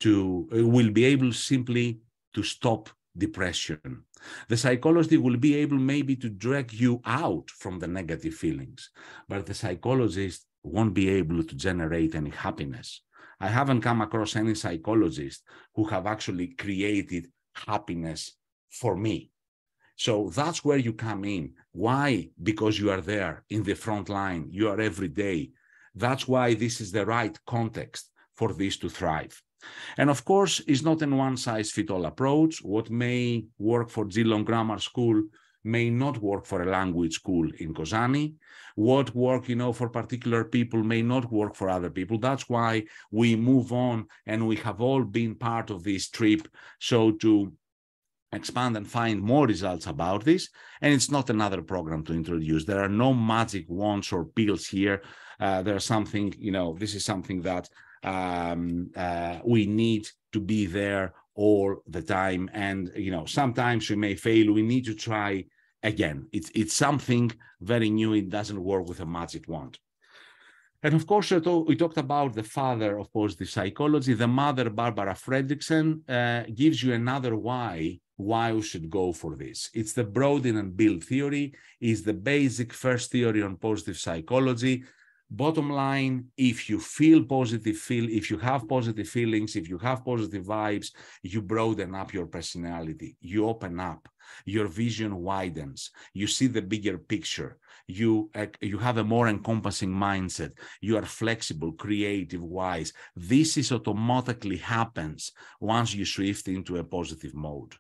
to, will be able simply to stop depression. The psychologist will be able maybe to drag you out from the negative feelings, but the psychologist won't be able to generate any happiness. I haven't come across any psychologist who have actually created happiness for me. So that's where you come in. Why? Because you are there in the front line. You are every day. That's why this is the right context for this to thrive. And of course, it's not a one-size-fits-all approach. What may work for Geelong Grammar School may not work for a language school in Kozani. What work, for particular people may not work for other people. That's why we move on, and we have all been part of this trip. So to expand and find more results about this, and it's not another program to introduce. There are no magic wands or pills here. There's something, this is something that we need to be there all the time. And, sometimes we may fail. We need to try again. It's something very new. It doesn't work with a magic wand. And of course, we talked about the father of positive psychology. The mother, Barbara Fredrickson, gives you another why we should go for this. It's the broaden and build theory. It's the basic first theory on positive psychology. Bottom line, if you feel positive, if you have positive feelings, if you have positive vibes, you broaden up your personality, you open up, your vision widens, you see the bigger picture, you have a more encompassing mindset, you are flexible, creative, wise. This is automatically happens once you shift into a positive mode.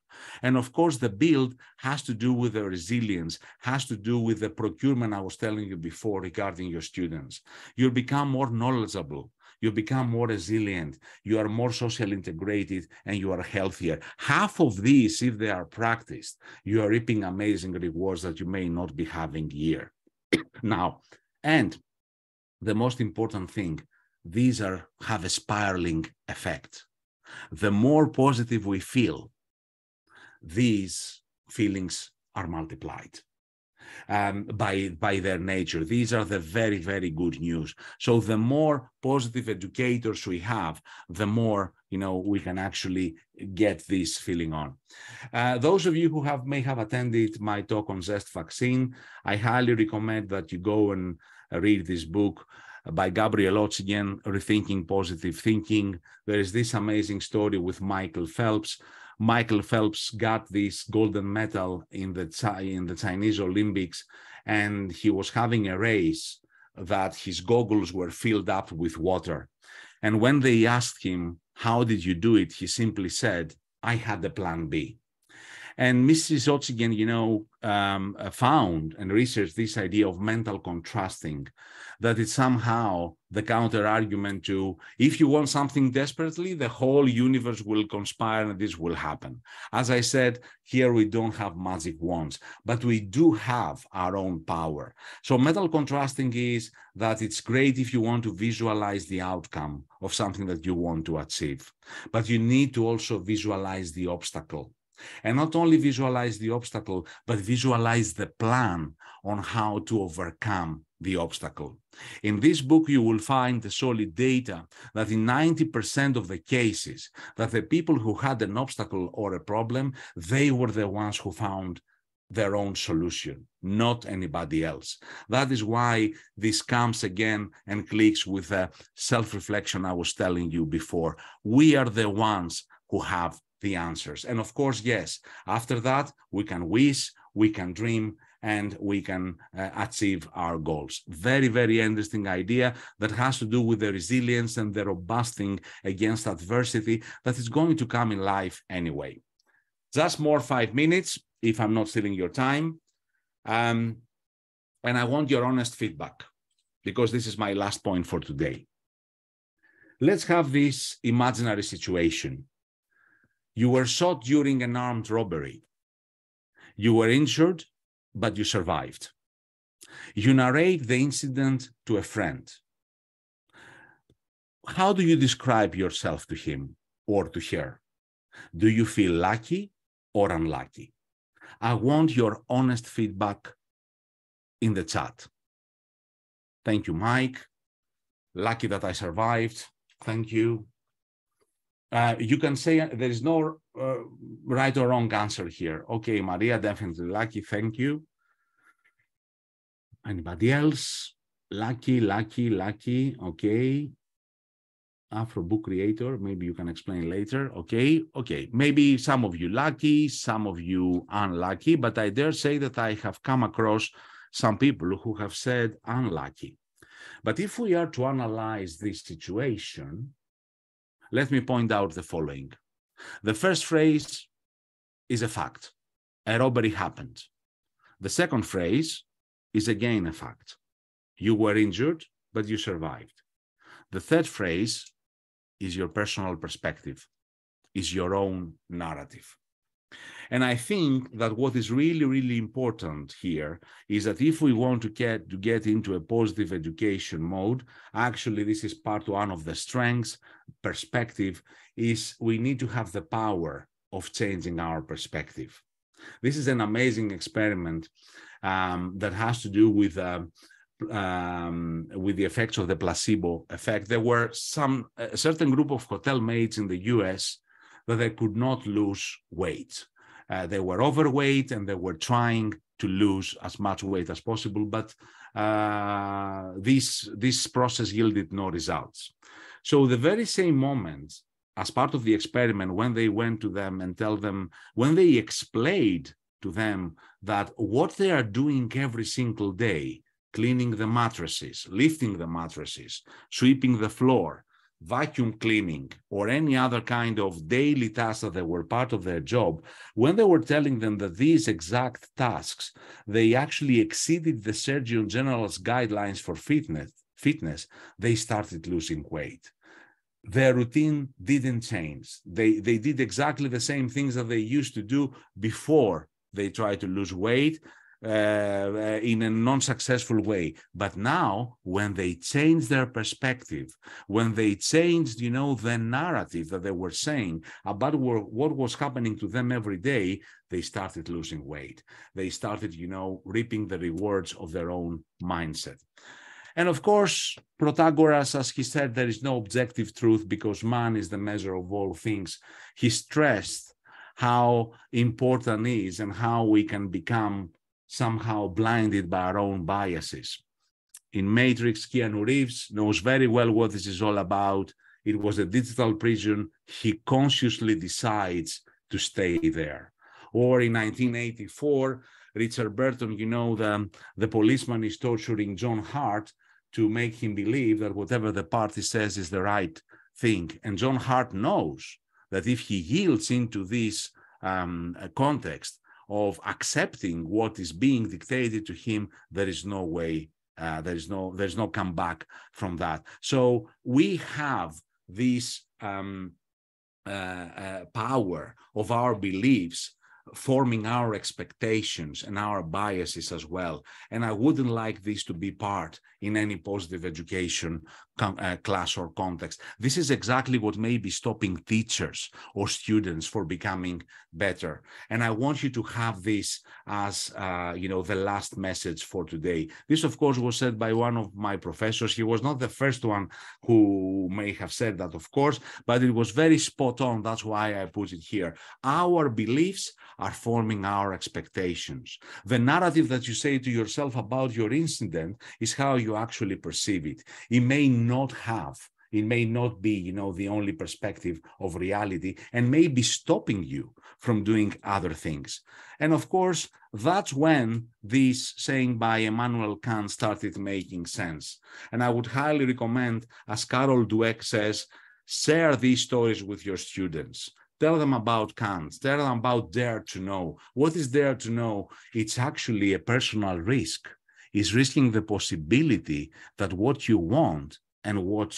And of course, the build has to do with the resilience, has to do with the procurement I was telling you before regarding your students. You'll become more knowledgeable. You become more resilient, you are more socially integrated, and you are healthier. Half of these, if they are practiced, you are reaping amazing rewards that you may not be having here. Now, and the most important thing, these have a spiraling effect. The more positive we feel, these feelings are multiplied. By their nature. These are the very, very good news. So the more positive educators we have, the more we can actually get this feeling on. Those of you who may have attended my talk on Zest Vaccine, I highly recommend that you go and read this book by Gabriel Otsigen, Rethinking Positive Thinking. There is this amazing story with Michael Phelps. Michael Phelps got this golden medal in the Chinese Olympics, and he was having a race that his goggles were filled up with water. And when they asked him, how did you do it? He simply said, I had a plan B. And Mrs. Otzigen, found and researched this idea of mental contrasting, that it's somehow the counter argument to, if you want something desperately, the whole universe will conspire and this will happen. As I said, here we don't have magic wands, but we do have our own power. So mental contrasting is that it's great if you want to visualize the outcome of something that you want to achieve, but you need to also visualize the obstacle. And not only visualize the obstacle, but visualize the plan on how to overcome the obstacle. In this book, you will find the solid data that in 90% of the cases that the people who had an obstacle or a problem, they were the ones who found their own solution, not anybody else. That is why this comes again and clicks with the self-reflection I was telling you before. We are the ones who have the answers. And of course, yes, after that, we can wish, we can dream, and we can achieve our goals. Very, very interesting idea that has to do with the resilience and the robusting against adversity that is going to come in life anyway. Just more 5 minutes, if I'm not stealing your time. And I want your honest feedback, because this is my last point for today. Let's have this imaginary situation. You were shot during an armed robbery. You were injured, but you survived. You narrate the incident to a friend. How do you describe yourself to him or to her? Do you feel lucky or unlucky? I want your honest feedback in the chat. Thank you, Mike. Lucky that I survived. Thank you. You can say there is no right or wrong answer here. Okay, Maria, definitely lucky. Thank you. Anybody else? Lucky, lucky, lucky. Okay. Afro book creator, maybe you can explain later. Okay, okay. Maybe some of you lucky, some of you unlucky, but I dare say that I have come across some people who have said unlucky. But if we are to analyze this situation, let me point out the following. The first phrase is a fact. A robbery happened. The second phrase is again a fact. You were injured, but you survived. The third phrase is your personal perspective, is your own narrative. And I think that what is really, really important here is that if we want to get into a positive education mode, actually this is part one of the strengths, perspective, is we need to have the power of changing our perspective. This is an amazing experiment that has to do with the effects of the placebo effect. There were a certain group of hotel maids in the US that they could not lose weight. They were overweight and they were trying to lose as much weight as possible, but this process yielded no results. So the very same moment, as part of the experiment, when they went to them and when they explained to them that what they are doing every single day, cleaning the mattresses, lifting the mattresses, sweeping the floor, vacuum cleaning, or any other kind of daily tasks that they were part of their job, when they were telling them that these exact tasks, they actually exceeded the Surgeon General's guidelines for fitness, they started losing weight. Their routine didn't change. They did exactly the same things that they used to do before they tried to lose weight, in a non-successful way. But now, when they changed their perspective, when they changed, the narrative that they were saying about what was happening to them every day, they started losing weight. They started, reaping the rewards of their own mindset. And of course, Protagoras, as he said, there is no objective truth because man is the measure of all things. He stressed how important it is and how we can become somehow blinded by our own biases. In Matrix, Keanu Reeves knows very well what this is all about. It was a digital prison. He consciously decides to stay there. Or in 1984, Richard Burton, the policeman is torturing John Hart to make him believe that whatever the party says is the right thing. And John Hart knows that if he yields into this context of accepting what is being dictated to him, there is no way, there's no comeback from that. So we have this power of our beliefs forming our expectations and our biases as well. And I wouldn't like this to be part in any positive education class or context. This is exactly what may be stopping teachers or students for becoming better. And I want you to have this as, the last message for today. This, of course, was said by one of my professors. He was not the first one who may have said that, of course, but it was very spot on. That's why I put it here. Our beliefs are forming our expectations. The narrative that you say to yourself about your incident is how you actually perceive it. It may not be, the only perspective of reality, and may be stopping you from doing other things. And of course, that's when this saying by Immanuel Kant started making sense. And I would highly recommend, as Carol Dweck says, share these stories with your students. Tell them about Kant. Tell them about dare to know. What is dare to know? It's actually a personal risk. It's risking the possibility that what you want and what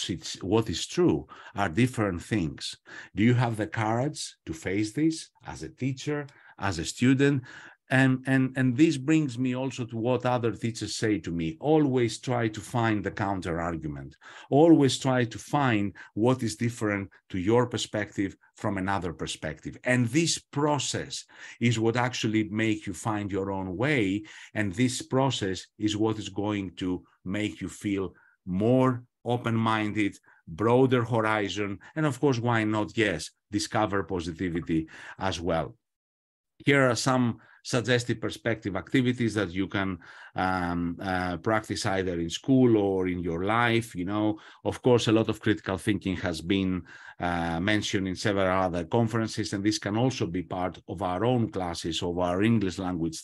is true are different things. Do you have the courage to face this as a teacher, as a student? And this brings me also to what other teachers say to me. Always try to find the counter argument. Always try to find what is different to your perspective from another perspective. And this process is what actually makes you find your own way. And this process is what is going to make you feel more open-minded, broader horizon, and of course, why not, yes, discover positivity as well. Here are some suggested perspective activities that you can practice either in school or in your life. Of course, a lot of critical thinking has been mentioned in several other conferences, and this can also be part of our own classes, of our English language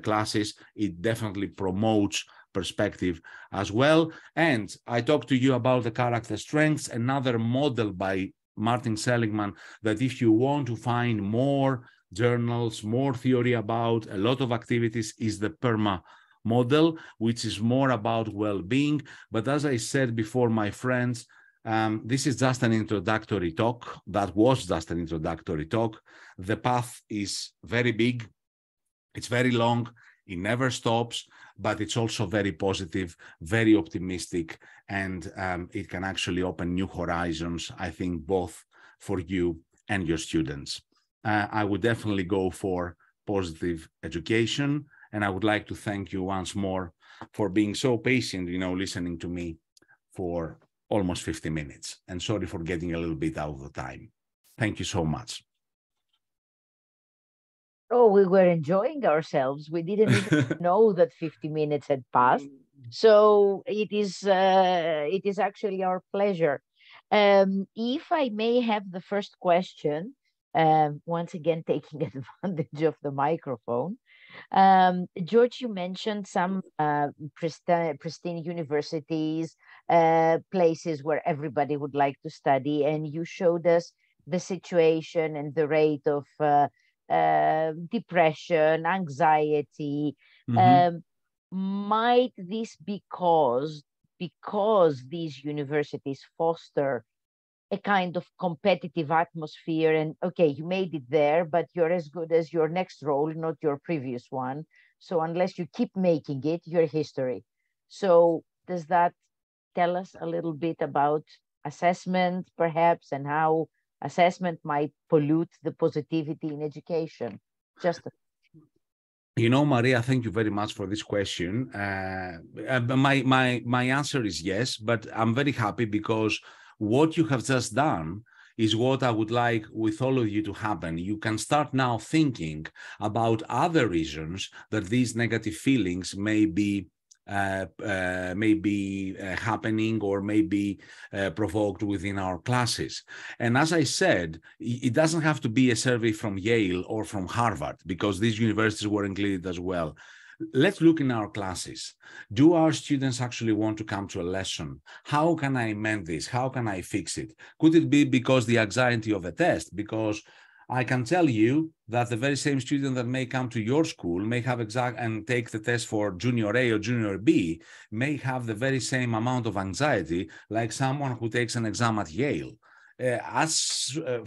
classes. It definitely promotes perspective as well. And I talked to you about the character strengths, another model by Martin Seligman, that if you want to find more journals, more theory about a lot of activities, is the PERMA model, which is more about well-being. But as I said before, my friends, this is just an introductory talk. That was just an introductory talk. The path is very big. It's very long. It never stops, but it's also very positive, very optimistic, and it can actually open new horizons, I think, both for you and your students. I would definitely go for positive education, and I would like to thank you once more for being so patient, listening to me for almost 50 minutes. And sorry for getting a little bit out of the time. Thank you so much. Oh, we were enjoying ourselves. We didn't even know that 50 minutes had passed. So it is actually our pleasure. If I may have the first question, once again, taking advantage of the microphone. George, you mentioned some pristine universities, places where everybody would like to study, and you showed us the situation and the rate of depression, anxiety. Mm-hmm. Might this be caused because these universities foster a kind of competitive atmosphere, and okay, you made it there, but you're as good as your next role, not your previous one. So unless you keep making it, you're history. So does that tell us a little bit about assessment, perhaps, and how assessment might pollute the positivity in education? Just Maria, thank you very much for this question. My answer is yes, but I'm very happy because what you have just done is what I would like with all of you to happen. You can start now thinking about other reasons that these negative feelings may be happening or may be provoked within our classes. And as I said, it doesn't have to be a survey from Yale or from Harvard, because these universities were included as well. Let's look in our classes. Do our students actually want to come to a lesson? How can I amend this? How can I fix it? Could it be because the anxiety of a test? Because I can tell you that the very same student that may come to your school may have and take the test for junior A or junior B may have the very same amount of anxiety like someone who takes an exam at Yale.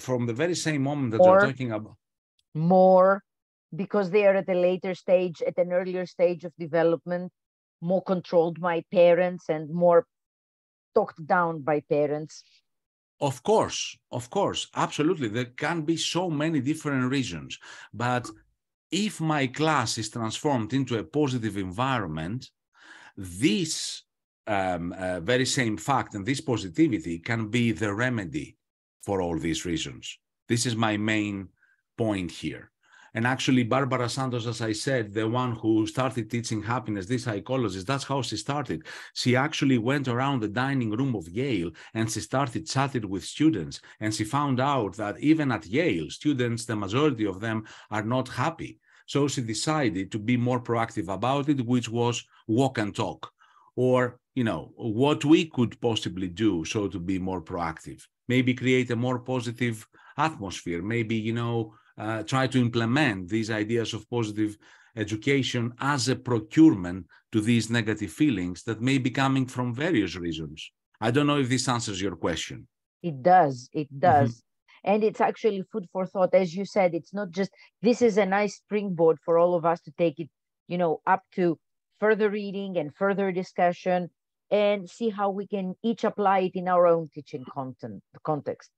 From the very same moment that you're talking about. More, because they are at a later stage, at an earlier stage of development, more controlled by parents and more talked down by parents. Of course, absolutely. There can be so many different reasons. But if my class is transformed into a positive environment, this very same fact and this positivity can be the remedy for all these reasons. This is my main point here. And actually, Barbara Santos, as I said, the one who started teaching happiness, this psychologist, that's how she started. She actually went around the dining room of Yale and she started chatting with students. And she found out that even at Yale, students, the majority of them are not happy. So she decided to be more proactive about it, which was walk and talk, or, you know, what we could possibly do so to be more proactive, maybe create a more positive atmosphere, maybe, you know, try to implement these ideas of positive education as a procurement to these negative feelings that may be coming from various reasons. I don't know if this answers your question. It does. And it's actually food for thought. As you said, it's not just, this is a nice springboard for all of us to take it, you know, up to further reading and further discussion and see how we can each apply it in our own teaching context.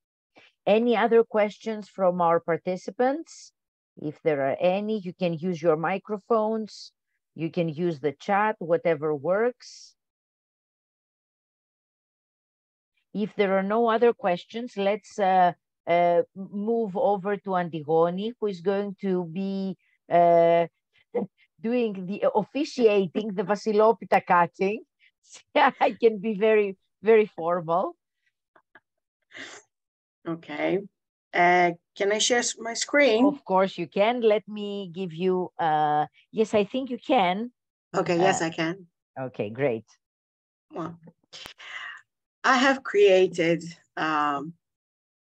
Any other questions from our participants? If there are any, you can use your microphones, you can use the chat, whatever works. If there are no other questions, let's move over to Antigone, who is going to be doing the officiating the Vasilopita cutting. I can be very, very formal. Okay. Can I share my screen? Of course you can. Let me give you, yes, I think you can. Okay, yes, I can. Okay, great. Well, I have created a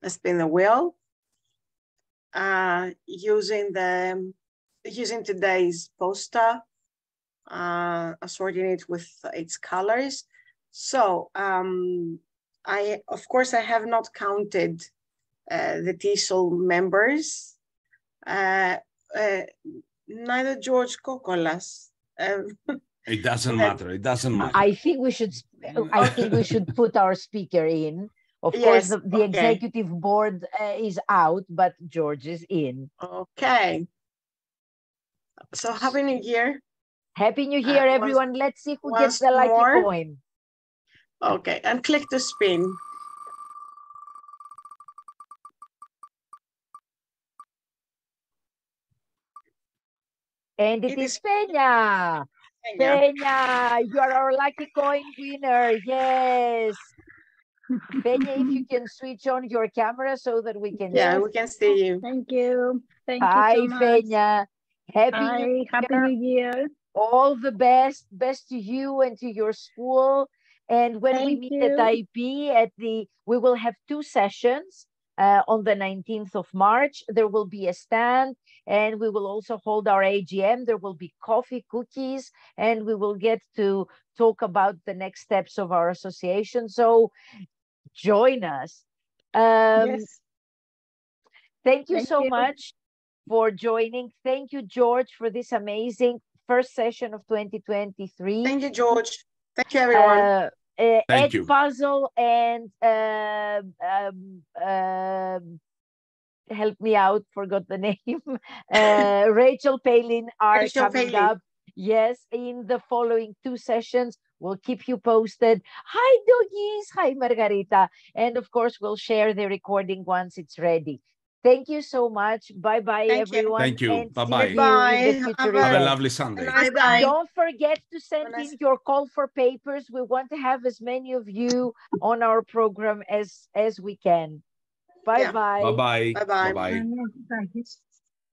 spinner wheel using today's poster, assorting it with its colors. So, of course, I have not counted the TESOL members, neither George Kokolas. It doesn't matter. It doesn't matter. I think we should put our speaker in. Of Yes, course, the executive board is out, but George is in. Okay. So Happy New Year. Happy New Year, everyone. Let's see who gets the lucky coin. Okay, and click to spin. And it is Peña. Peña, you are our lucky coin winner. Yes. Peña, if you can switch on your camera so that we can see. We can see you. Thank you. Thank you so much. Peña. Happy New Year. All the best to you and to your school. And when we meet at IP, we will have 2 sessions. On the 19th of March, there will be a stand, and we will also hold our AGM. There will be coffee, cookies, and we will get to talk about the next steps of our association. So join us. Yes. Thank you so much for joining. Thank you, George, for this amazing first session of 2023. Thank you, George. Thank you, everyone. Ed Puzzle and help me out, forgot the name. Rachel Palin are coming up. Yes, in the following 2 sessions. We'll keep you posted. Hi, doggies. Hi, Margarita. And of course, we'll share the recording once it's ready. Thank you so much. Bye-bye, everyone. Thank you. Bye-bye. Have a lovely Sunday. Bye-bye. Don't forget to send in your call for papers. We want to have as many of you on our program as we can. Bye-bye. Bye-bye. Bye-bye. Bye-bye.